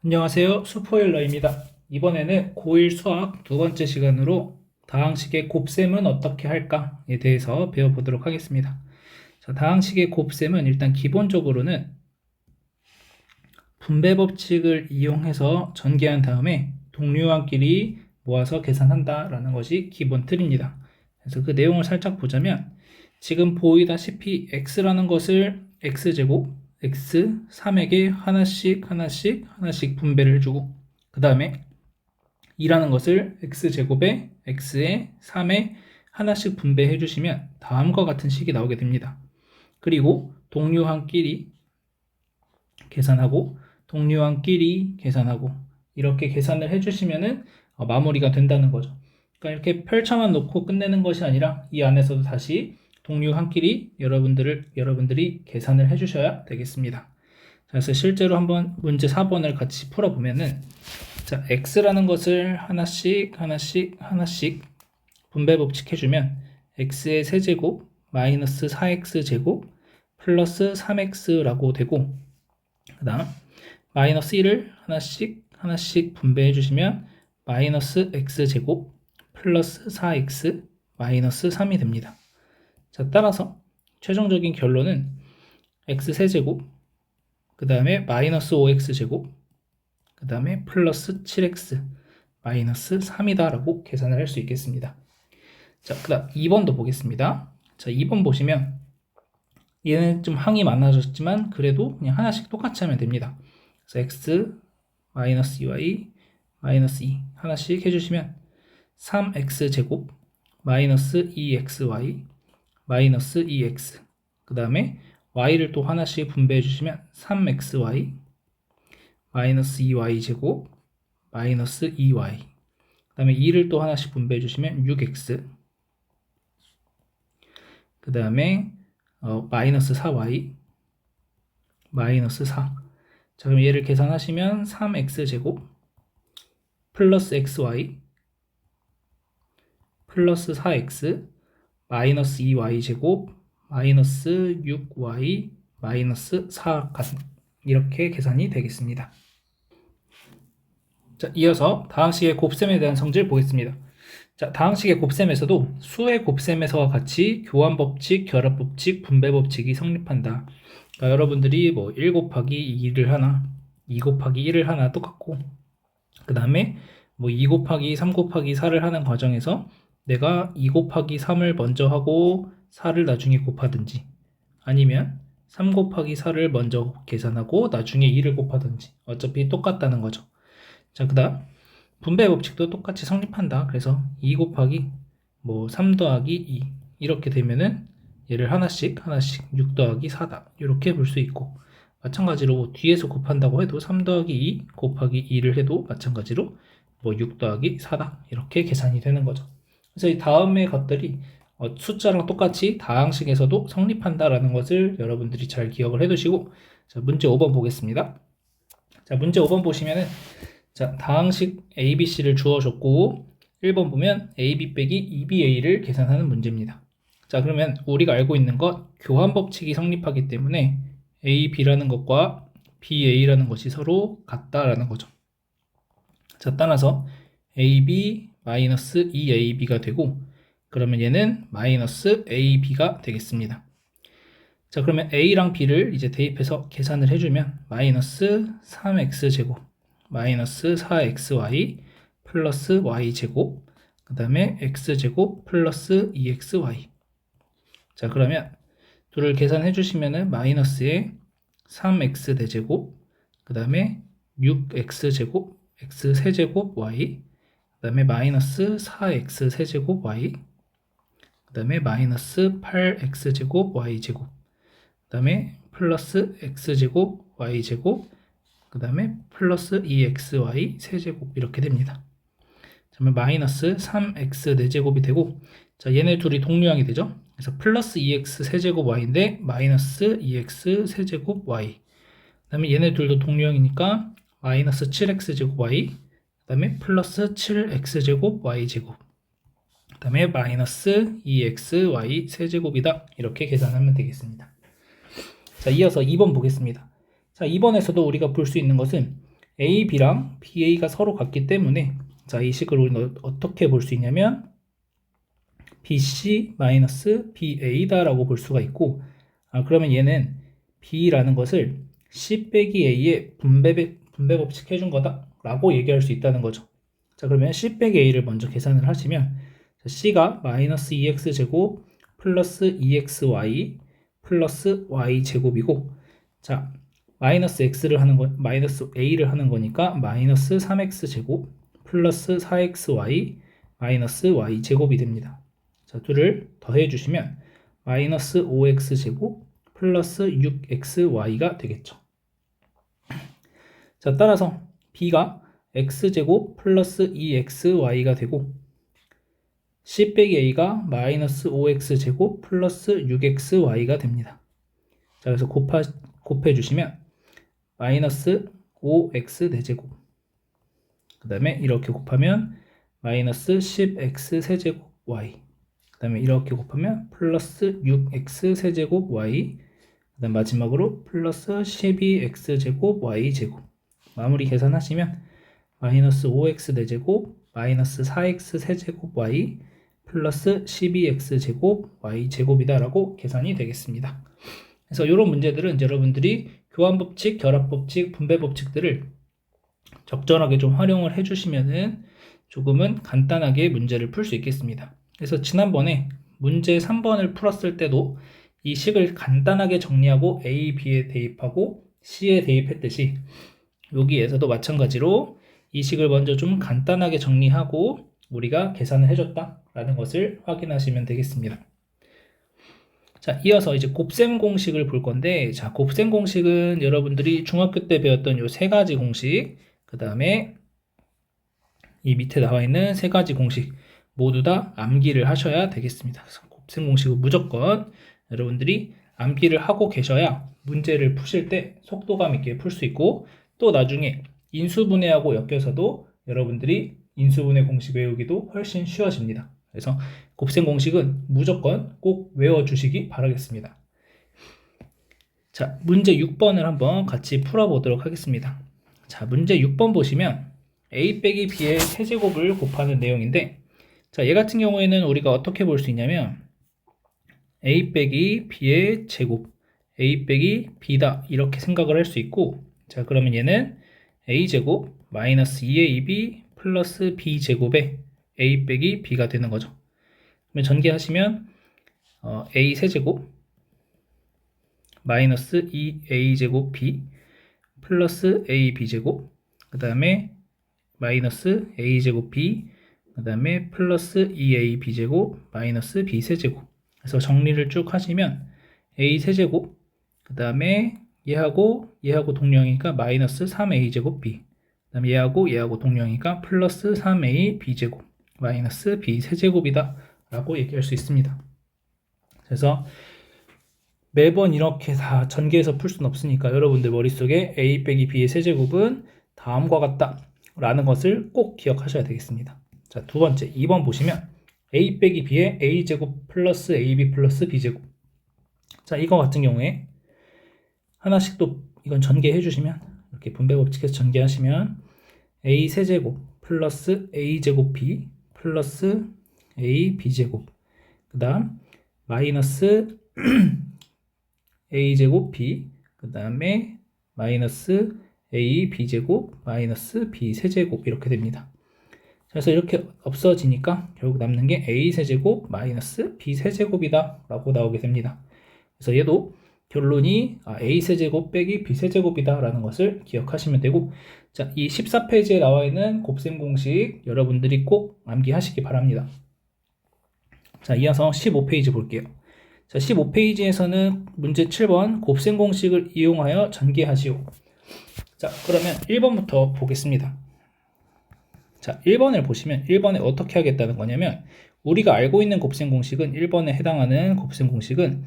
안녕하세요. 슈퍼일러입니다. 이번에는 고1 수학 두 번째 시간으로 다항식의 곱셈은 어떻게 할까에 대해서 배워보도록 하겠습니다. 자, 다항식의 곱셈은 일단 기본적으로는 분배 법칙을 이용해서 전개한 다음에 동류항끼리 모아서 계산한다라는 것이 기본 틀입니다. 그래서 그 내용을 살짝 보자면 지금 보이다시피 x라는 것을 x제곱 x 3에게 하나씩 분배를 해주고 그 다음에 2라는 것을 x제곱에 x에 3에 하나씩 분배해 주시면 다음과 같은 식이 나오게 됩니다. 그리고 동류항끼리 계산하고 동류항끼리 계산하고 이렇게 계산을 해주시면은 마무리가 된다는 거죠. 그러니까 이렇게 펼쳐만 놓고 끝내는 것이 아니라 이 안에서도 다시 동류항끼리 여러분들이 계산을 해주셔야 되겠습니다. 그래서 실제로 한번 문제 4번을 같이 풀어보면은 자, x라는 것을 하나씩 분배 법칙 해주면 x의 세제곱 마이너스 4x제곱 플러스 3x라고 되고 그 다음 마이너스 1을 하나씩 분배해 주시면 마이너스 x제곱 플러스 4x 마이너스 3이 됩니다. 자, 따라서 최종적인 결론은 x세제곱 그 다음에 마이너스 5x제곱 그 다음에 플러스 7x 마이너스 3이다 라고 계산을 할 수 있겠습니다. 자, 그 다음 2번도 보겠습니다. 자, 2번 보시면 얘는 좀 항이 많아졌지만 그래도 그냥 하나씩 똑같이 하면 됩니다. 그래서 x 마이너스 2y 마이너스 2 하나씩 해주시면 3x제곱 마이너스 2xy 마이너스 2x 그 다음에 y를 또 하나씩 분배해 주시면 3xy 마이너스 2y제곱 마이너스 2y 그 다음에 2를 또 하나씩 분배해 주시면 6x 그 다음에 마이너스 4y 마이너스 4 자, 그럼 얘를 계산하시면 3x제곱 플러스 xy 플러스 4x 마이너스 2y제곱 마이너스 6y 마이너스 4 이렇게 계산이 되겠습니다. 자, 이어서 다항식의 곱셈에 대한 성질 보겠습니다. 자, 다항식의 곱셈에서도 수의 곱셈에서와 같이 교환법칙, 결합법칙, 분배법칙이 성립한다. 그러니까 여러분들이 뭐 1 곱하기 2를 하나, 2 곱하기 1을 하나 똑같고 그 다음에 뭐 2 곱하기 3 곱하기 4를 하는 과정에서 내가 2 곱하기 3을 먼저 하고 4를 나중에 곱하든지 아니면 3 곱하기 4를 먼저 계산하고 나중에 2를 곱하든지 어차피 똑같다는 거죠. 자, 그 다음 분배 법칙도 똑같이 성립한다. 그래서 2 곱하기 뭐 3 더하기 2 이렇게 되면은 얘를 하나씩 6 더하기 4다 이렇게 볼 수 있고 마찬가지로 뒤에서 곱한다고 해도 3 더하기 2 곱하기 2를 해도 마찬가지로 뭐 6 더하기 4다 이렇게 계산이 되는 거죠. 그래서 이 다음의 것들이 숫자랑 똑같이 다항식에서도 성립한다라는 것을 여러분들이 잘 기억을 해두시고 자, 문제 5번 보겠습니다. 자, 문제 5번 보시면은 자, 다항식 ABC를 주어줬고 1번 보면 AB 빼기 2BA를 계산하는 문제입니다. 자, 그러면 우리가 알고 있는 것 교환법칙이 성립하기 때문에 AB라는 것과 BA라는 것이 서로 같다라는 거죠. 자, 따라서 AB 마이너스 2AB가 되고 그러면 얘는 마이너스 AB가 되겠습니다. 자, 그러면 A랑 B를 이제 대입해서 계산을 해주면 마이너스 3x제곱 마이너스 4xy 플러스 y제곱 그 다음에 x제곱 플러스 2xy 자, 그러면 둘을 계산해 주시면은 마이너스에 3x 대제곱 그 다음에 6x제곱 x 세제곱 y 그 다음에 마이너스 4x 세제곱 y 그 다음에 마이너스 8x제곱 y제곱 그 다음에 플러스 x제곱 y제곱 그 다음에 플러스 2xy 세제곱 이렇게 됩니다. 그러면 마이너스 3x 4제곱이 되고 자, 얘네 둘이 동류항이 되죠. 그래서 플러스 2x 세제곱 y인데 마이너스 2x 세제곱 y 그 다음에 얘네 둘도 동류항이니까 마이너스 7x 제곱 y 그 다음에 플러스 7x 제곱 y 제곱 그 다음에 마이너스 2xy 세제곱이다 이렇게 계산하면 되겠습니다. 자, 이어서 2번 보겠습니다. 자, 2번에서도 우리가 볼 수 있는 것은 A, B랑 B, A가 서로 같기 때문에 자, 이 식을 우리는 어떻게 볼 수 있냐면 BC 마이너스 BA다 라고 볼 수가 있고 그러면 얘는 B라는 것을 C 빼기 A의 분배 법칙 해준 거다 라고 얘기할 수 있다는 거죠. 자, 그러면 C 빼기 A를 먼저 계산을 하시면 자, C가 마이너스 2X제곱 플러스 2XY 플러스 Y제곱이고 자, 마이너스 X를 하는 거, 마이너스 A를 하는 거니까 마이너스 3X제곱 플러스 4XY 마이너스 Y제곱이 됩니다. 자, 둘을 더해 주시면 마이너스 5X제곱 플러스 6XY가 되겠죠. 자, 따라서 B가 X제곱 플러스 2XY가 되고 C 빼기 A가 마이너스 5X제곱 플러스 6XY가 됩니다. 자, 그래서 곱해 주시면 마이너스 5X 4제곱 그 다음에 이렇게 곱하면 마이너스 10X 세제곱 Y 그 다음에 이렇게 곱하면 플러스 6X 세제곱 Y 그 다음 마지막으로 플러스 12X제곱 Y제곱 마무리 계산하시면 마이너스 5X 4제곱 마이너스 4X 세제곱 Y 플러스 12X제곱 Y제곱이다 라고 계산이 되겠습니다. 그래서 이런 문제들은 여러분들이 교환법칙, 결합법칙, 분배법칙들을 적절하게 좀 활용을 해주시면은 조금은 간단하게 문제를 풀 수 있겠습니다. 그래서 지난번에 문제 3번을 풀었을 때도 이 식을 간단하게 정리하고 A, B에 대입하고 C에 대입했듯이 여기에서도 마찬가지로 이 식을 먼저 좀 간단하게 정리하고 우리가 계산을 해줬다라는 것을 확인하시면 되겠습니다. 자, 이어서 이제 곱셈 공식을 볼 건데, 자, 곱셈 공식은 여러분들이 중학교 때 배웠던 요 세 가지 공식, 그 다음에 이 밑에 나와 있는 세 가지 공식 모두 다 암기를 하셔야 되겠습니다. 그래서 곱셈 공식은 무조건 여러분들이 암기를 하고 계셔야 문제를 푸실 때 속도감 있게 풀 수 있고 또 나중에 인수분해하고 엮여서도 여러분들이 인수분해 공식 외우기도 훨씬 쉬워집니다. 그래서 곱셈 공식은 무조건 꼭 외워주시기 바라겠습니다. 자, 문제 6번을 한번 같이 풀어보도록 하겠습니다. 자, 문제 6번 보시면 A 빼기 B의 세제곱을 곱하는 내용인데 자, 얘 같은 경우에는 우리가 어떻게 볼 수 있냐면 A 빼기 B의 제곱 A 빼기 B다 이렇게 생각을 할 수 있고 자, 그러면 얘는 A제곱 마이너스 2AB 플러스 B제곱에 A 빼기 B가 되는 거죠. 그러면 전개하시면 A 세제곱 마이너스 2A제곱 B 플러스 AB제곱 그 다음에 마이너스 A제곱 B 그 다음에 플러스 2AB제곱 마이너스 B세제곱 그래서 정리를 쭉 하시면 A세제곱 그 다음에 얘하고 동량이니까 마이너스 3A제곱 B 그 다음에 얘하고 동량이니까 플러스 3A B제곱 마이너스 B세제곱이다 라고 얘기할 수 있습니다. 그래서 매번 이렇게 다 전개해서 풀 수는 없으니까 여러분들 머릿속에 A 빼기 B의 세제곱은 다음과 같다 라는 것을 꼭 기억하셔야 되겠습니다. 자, 두 번째 2번 보시면 A 빼기 B의 A제곱 플러스 AB 플러스 B제곱 자, 이거 같은 경우에 하나씩 또 이건 전개해 주시면 이렇게 분배법칙에서 전개하시면 A 세제곱 플러스 A제곱 B 플러스 A B제곱 그 다음 마이너스 A제곱 B 그 다음에 마이너스 A B제곱 마이너스 B 세제곱 이렇게 됩니다. 그래서 이렇게 없어지니까 결국 남는 게 A 세제곱 마이너스 B 세제곱이다 라고 나오게 됩니다. 그래서 얘도 결론이 A 세제곱 빼기 B 세제곱이다 라는 것을 기억하시면 되고 자, 이 14페이지에 나와 있는 곱셈 공식 여러분들이 꼭 암기하시기 바랍니다. 자, 이어서 15페이지 볼게요. 자, 15페이지에서는 문제 7번 곱셈 공식을 이용하여 전개하시오. 자, 그러면 1번부터 보겠습니다. 자, 1번을 보시면 1번에 어떻게 하겠다는 거냐면 우리가 알고 있는 곱셈 공식은 1번에 해당하는 곱셈 공식은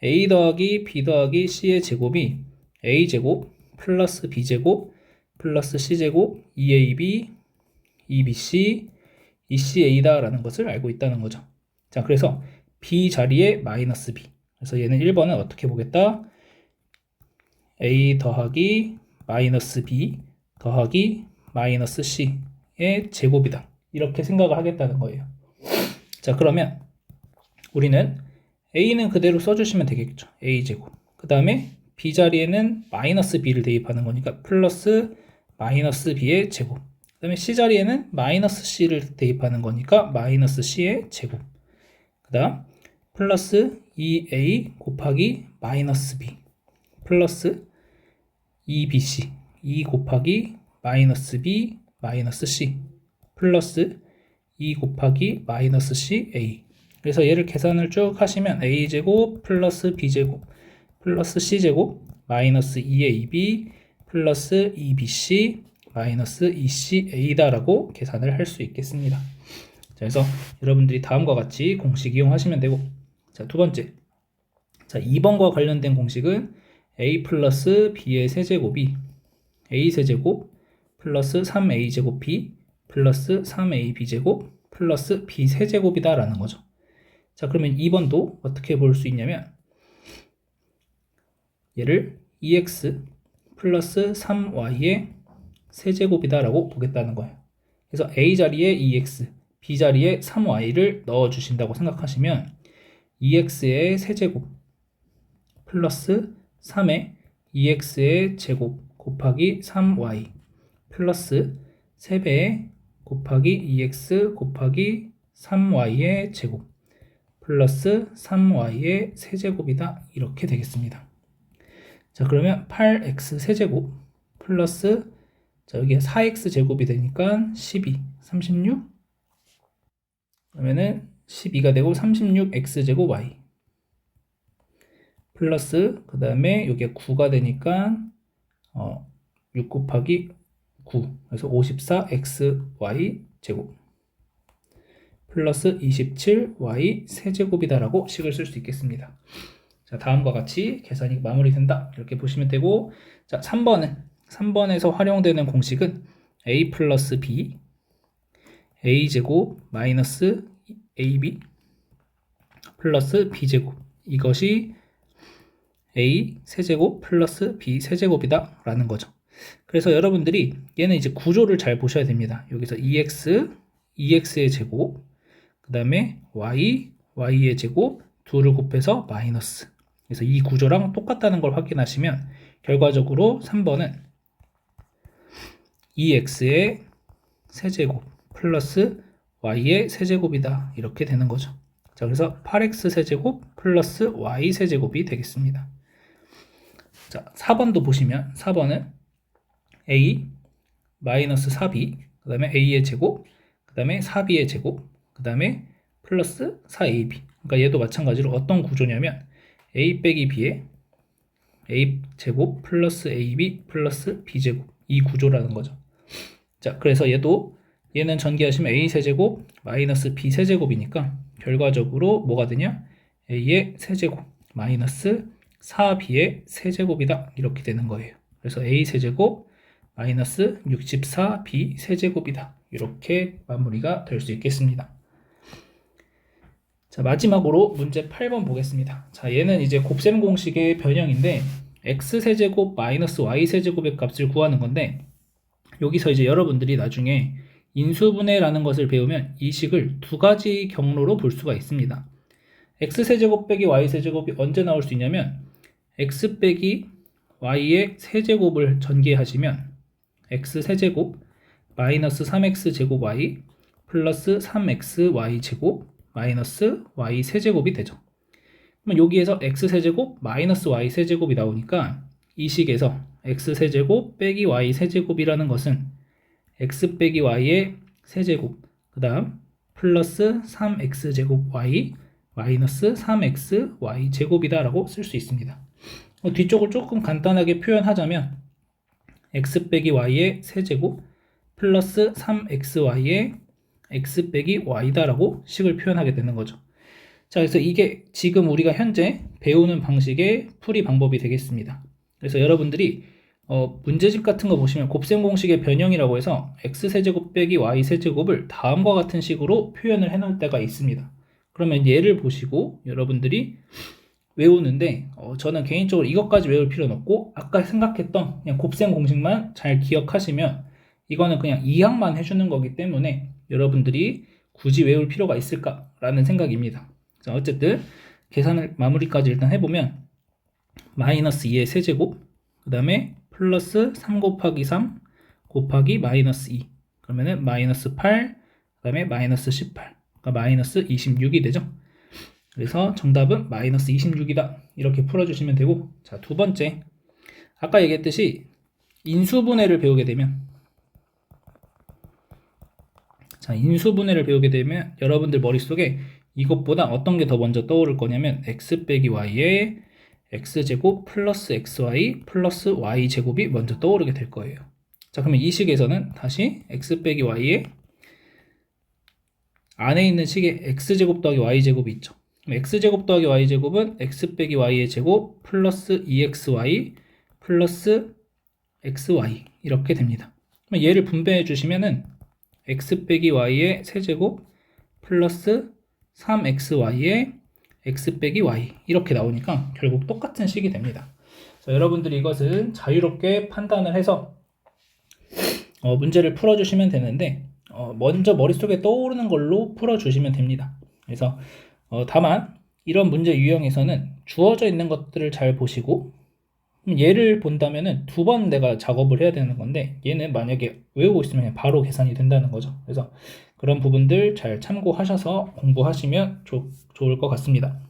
A 더하기 B 더하기 C의 제곱이 A제곱 플러스 B제곱 플러스 C제곱 2AB 2BC 2CA다 라는 것을 알고 있다는 거죠. 자, 그래서 B 자리에 마이너스 B 그래서 얘는 1번은 어떻게 보겠다? A 더하기 마이너스 B 더하기 마이너스 c의 제곱이다. 이렇게 생각을 하겠다는 거예요. 자, 그러면 우리는 a는 그대로 써주시면 되겠죠. a제곱. 그 다음에 b 자리에는 마이너스 b를 대입하는 거니까 플러스 마이너스 b의 제곱. 그 다음에 c 자리에는 마이너스 c를 대입하는 거니까 마이너스 c의 제곱. 그 다음 플러스 2a 곱하기 마이너스 b 플러스 2bc 2 곱하기 마이너스 b 마이너스 c 플러스 2 곱하기 마이너스 ca. 그래서 얘를 계산을 쭉 하시면 a제곱 플러스 b제곱 플러스 c제곱 마이너스 2ab 플러스 2bc 마이너스 2ca 다라고 계산을 할 수 있겠습니다. 자, 그래서 여러분들이 다음과 같이 공식 이용하시면 되고, 자, 두 번째, 자, 2번과 관련된 공식은 a 플러스 b의 세제곱이 a 세제곱 플러스 3a 제곱 b 플러스 3ab 제곱 플러스 b 세제곱이다 라는 거죠. 자, 그러면 2번도 어떻게 볼 수 있냐면 얘를 2x 플러스 3y의 세제곱이다 라고 보겠다는 거예요. 그래서 a 자리에 2x, b 자리에 3y를 넣어 주신다고 생각하시면 2x의 세제곱 플러스 3의 2x의 제곱 곱하기 3y 플러스 3배의 곱하기 2x 곱하기 3y의 제곱 플러스 3y의 세제곱이다. 이렇게 되겠습니다. 자, 그러면 8x 세제곱 플러스, 자, 여기에 4x 제곱이 되니까 12, 36 그러면은 12가 되고 36x 제곱 y 플러스 그 다음에 여기에 9가 되니까 6 곱하기 9 그래서 54xy 제곱 플러스 27y 세제곱이다 라고 식을 쓸 수 있겠습니다. 자, 다음과 같이 계산이 마무리된다 이렇게 보시면 되고, 자, 3번에서 활용되는 공식은 a 플러스 b a제곱 마이너스 ab 플러스 b제곱, 이것이 a 세제곱 플러스 b 세제곱이다 라는 거죠. 그래서 여러분들이 얘는 이제 구조를 잘 보셔야 됩니다. 여기서 2x의 제곱, 그 다음에 y의 제곱 둘을 곱해서 마이너스, 그래서 이 구조랑 똑같다는 걸 확인하시면 결과적으로 3번은 2x의 세제곱 플러스 y의 세제곱이다 이렇게 되는 거죠. 자, 그래서 8x 세제곱 플러스 y 세제곱이 되겠습니다. 자, 4번도 보시면 4번은 a 마이너스 4b 그 다음에 a의 제곱 그 다음에 4b의 제곱 그 다음에 플러스 4ab, 그러니까 얘도 마찬가지로 어떤 구조냐면 a 빼기 b의 a 제곱 플러스 ab 플러스 b 제곱, 이 구조라는 거죠. 자, 그래서 얘는 전개하시면 a 세제곱 마이너스 b 세제곱이니까 결과적으로 뭐가 되냐, a의 세제곱 마이너스 4b의 세제곱이다 이렇게 되는 거예요. 그래서 a 세제곱 마이너스 64b 세제곱이다 이렇게 마무리가 될 수 있겠습니다. 자, 마지막으로 문제 8번 보겠습니다. 자, 얘는 이제 곱셈 공식의 변형인데 x세제곱 마이너스 y세제곱의 값을 구하는 건데, 여기서 이제 여러분들이 나중에 인수분해라는 것을 배우면 이 식을 두 가지 경로로 볼 수가 있습니다. x세제곱 빼기 y세제곱이 언제 나올 수 있냐면 x 빼기 y의 세제곱을 전개하시면 x세제곱 마이너스 3x제곱 y 플러스 3xy 제곱 마이너스 y 세제곱이 되죠. 그러면 여기에서 x세제곱 마이너스 y 세제곱이 나오니까 이 식에서 x세제곱 빼기 y 세제곱이라는 것은 x 빼기 y의 세제곱 그 다음 플러스 3x제곱 y 마이너스 3xy 제곱이다 라고 쓸 수 있습니다. 뒤쪽을 조금 간단하게 표현하자면 x 빼기 y의 세제곱 플러스 3xy의 x 빼기 y다 라고 식을 표현하게 되는 거죠. 자, 그래서 이게 지금 우리가 현재 배우는 방식의 풀이 방법이 되겠습니다. 그래서 여러분들이 문제집 같은 거 보시면 곱셈 공식의 변형이라고 해서 x세제곱 빼기 y세제곱을 다음과 같은 식으로 표현을 해놓을 때가 있습니다. 그러면 얘를 보시고 여러분들이 외우는데 저는 개인적으로 이것까지 외울 필요는 없고 아까 생각했던 그냥 곱셈 공식만 잘 기억하시면 이거는 그냥 이항만 해주는 거기 때문에 여러분들이 굳이 외울 필요가 있을까라는 생각입니다. 자, 어쨌든 계산을 마무리까지 일단 해보면 마이너스 2의 세제곱 그 다음에 플러스 3 곱하기 3 곱하기 마이너스 2 그러면은 마이너스 8 그 다음에 마이너스 18 그러니까 마이너스 26이 되죠. 그래서 정답은 마이너스 26이다 이렇게 풀어주시면 되고, 자, 두 번째 아까 얘기했듯이 인수분해를 배우게 되면 여러분들 머릿속에 이것보다 어떤 게 더 먼저 떠오를 거냐면 x 빼기 y에 x제곱 플러스 xy 플러스 y제곱이 먼저 떠오르게 될 거예요. 자, 그러면 이 식에서는 다시 x 빼기 y에 안에 있는 식에 x제곱 더하기 y제곱이 있죠. 그럼 x제곱 더하기 y제곱은 x 빼기 y의 제곱 플러스 2xy 플러스 xy 이렇게 됩니다. 그럼 얘를 분배해 주시면은 x 빼기 y의 세제곱 플러스 3xy의 x 빼기 y 이렇게 나오니까 결국 똑같은 식이 됩니다. 그래서 여러분들이 이것은 자유롭게 판단을 해서 문제를 풀어주시면 되는데 먼저 머릿속에 떠오르는 걸로 풀어주시면 됩니다. 그래서 다만 이런 문제 유형에서는 주어져 있는 것들을 잘 보시고, 얘를 본다면은 두 번 내가 작업을 해야 되는 건데 얘는 만약에 외우고 있으면 그냥 바로 계산이 된다는 거죠. 그래서 그런 부분들 잘 참고하셔서 공부하시면 좋을 것 같습니다.